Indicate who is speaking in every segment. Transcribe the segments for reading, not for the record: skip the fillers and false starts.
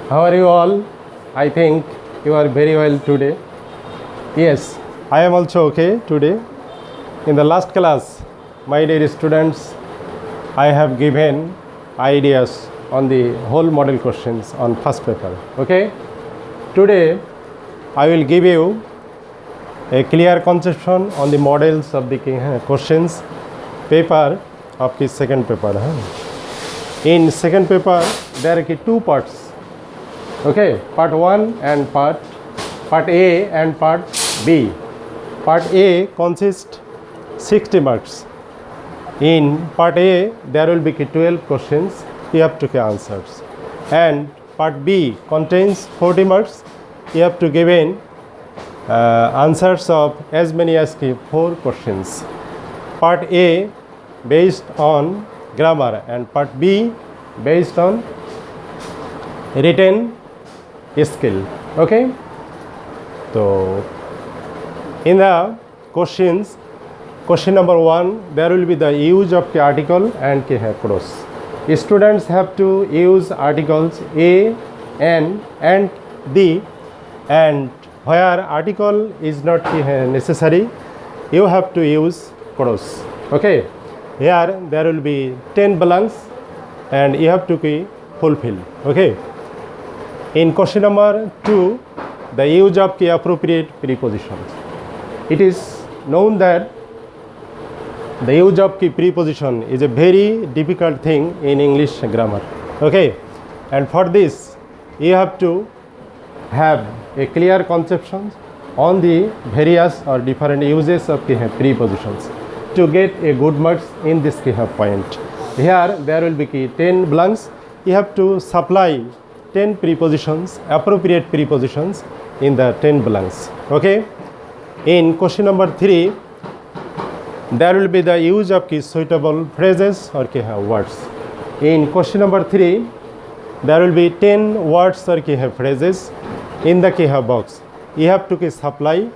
Speaker 1: How are you all? I think you are very well today. Yes, I am also okay today. In the last class, my dear students, I have given ideas on the whole model questions on first paper. Okay? Today, I will give you a clear conception on the models of the questions paper of the second paper. In second paper, there are two parts. Okay, part 1 and part A and part B. Part A consists 60 marks. In part A, there will be 12 questions. You have to give answers. And part B contains 40 marks. You have to give in answers of as many as 4 questions. Part A based on grammar and part B based on written skill. Okay, so in the questions, question number 1, there will be the use of the article and clause. Students have to use articles A, N and D, and where article is not necessary, you have to use clause. Okay, here there will be 10 blanks and you have to fulfill. Okay. In question number 2, the use of the appropriate prepositions. It is known that the use of the preposition is a very difficult thing in English grammar. Okay, and for this, you have to have a clear conception on the various or different uses of the prepositions to get a good marks in this point. Here, there will be 10 blanks. You have to supply 10 prepositions, appropriate prepositions in the 10 blanks. Okay. In question number 3, there will be the use of suitable phrases or words. In question number 3, there will be 10 words or phrases in the box. You have to supply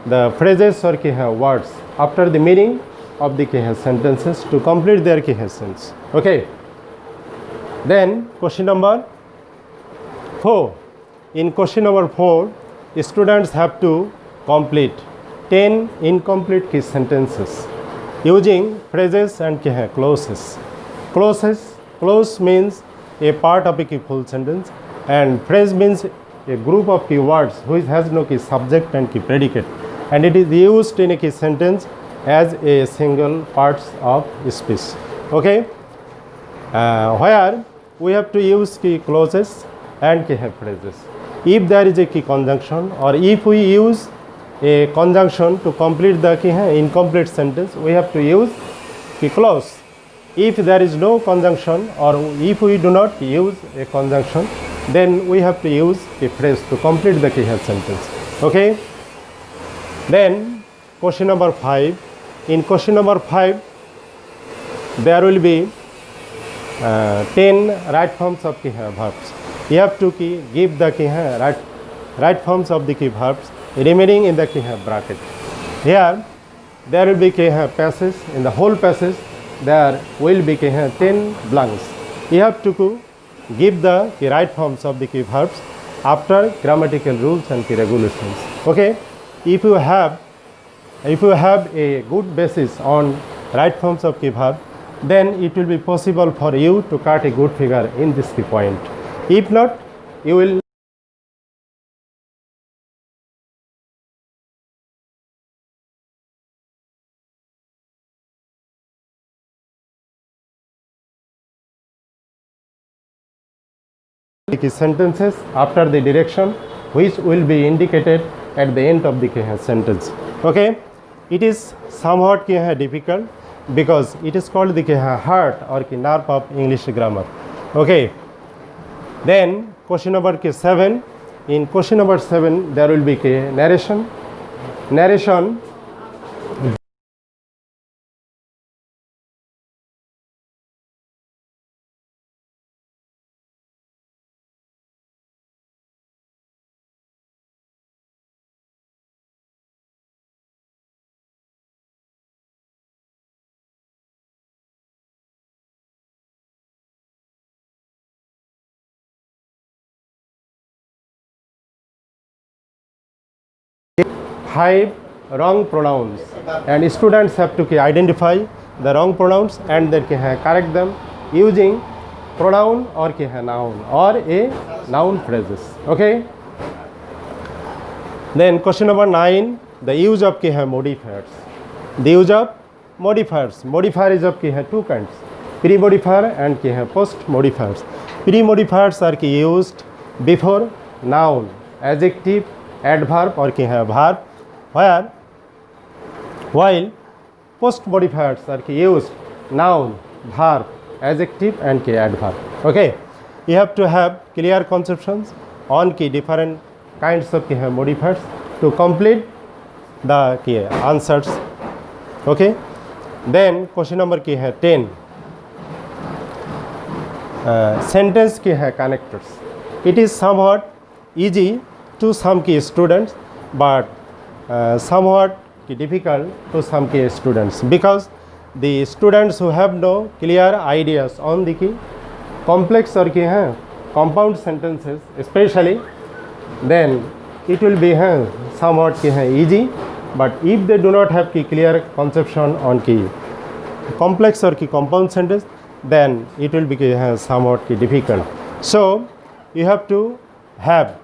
Speaker 1: the phrases or words after the meaning of the sentences to complete their sense. Okay. Then question number 4. In question number 4, students have to complete 10 incomplete sentences using phrases and clauses. Clause means a part of a full sentence, and phrase means a group of words which has no subject and predicate, and it is used in a sentence as a single parts of speech. Okay, where we have to use clauses and phrases. If there is a conjunction, or if we use a conjunction to complete the incomplete sentence, we have to use clause. If there is no conjunction, or if we do not use a conjunction, then we have to use a phrase to complete the sentence. Okay. Then question number 5. In question number 5, there will be 10 right forms of verbs. You have to give the right forms of the verbs remaining in the bracket. Here, there will be passage. In the whole passage, there will be 10 blanks. You have to give the right forms of the verbs after grammatical rules and regulations. Okay, if you have a good basis on right forms of verb, then it will be possible for you to cut a good figure in this point. If not, you will sentences after the direction which will be indicated at the end of the sentence. Okay, it is somewhat difficult because it is called the heart or nerve of English grammar. Okay, then question number 7. In question number 7, there will be narration. 5 wrong pronouns, and students have to identify the wrong pronouns and then correct them using pronoun or noun or a noun phrases. Okay. Then question number 9, the use of modifiers. The use of modifiers. Modifier is of two kinds, pre-modifier and post-modifiers. Pre-modifiers are used before noun, adjective, adverb or verb, while post-modifiers are used noun, verb, adjective and adverb. Okay, you have to have clear conceptions on different kinds of modifiers to complete the answers. Okay, then question number 10, sentence connectors. It is somewhat easy to some students, but somewhat difficult to some students, because the students who have no clear ideas on the complex or compound sentences especially, then it will be somewhat easy. But if they do not have clear conception on complex or compound sentence, then it will be somewhat difficult. So you have to have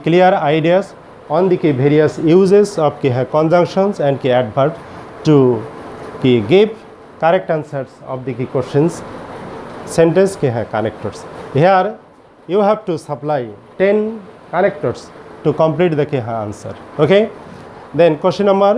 Speaker 1: clear ideas on the various uses of conjunctions and adverbs to give correct answers of the questions sentence connectors. Here you have to supply 10 connectors to complete the answer. Okay, then question number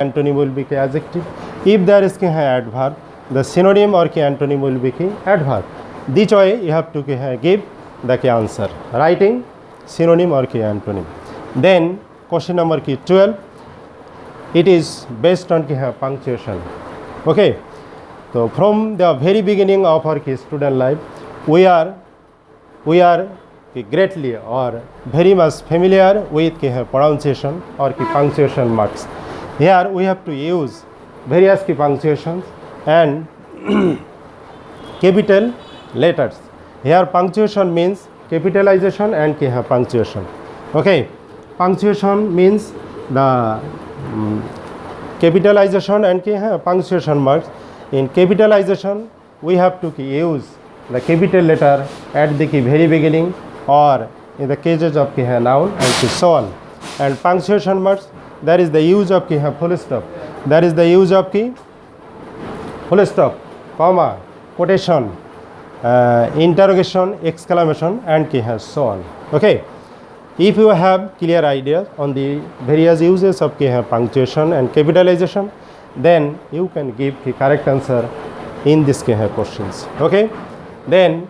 Speaker 1: antonym will be adjective. If there is adverb, the synonym or antonym will be adverb. This way you have to give the answer, writing synonym or antonym. Then question number 12, it is based on punctuation. Okay, so from the very beginning of our student life, we are greatly or very much familiar with pronunciation or punctuation marks. Here we have to use various punctuations and capital letters. Here punctuation means capitalization and punctuation. Okay, punctuation means the capitalization and punctuation marks. In capitalization, we have to use the capital letter at the very beginning or in the cases of noun and so on. And punctuation marks, there is the use of full stop. There is the use of full stop, comma, quotation, interrogation, exclamation and so on. Okay, if you have clear ideas on the various uses of punctuation and capitalization, then you can give the correct answer in this questions. Okay, then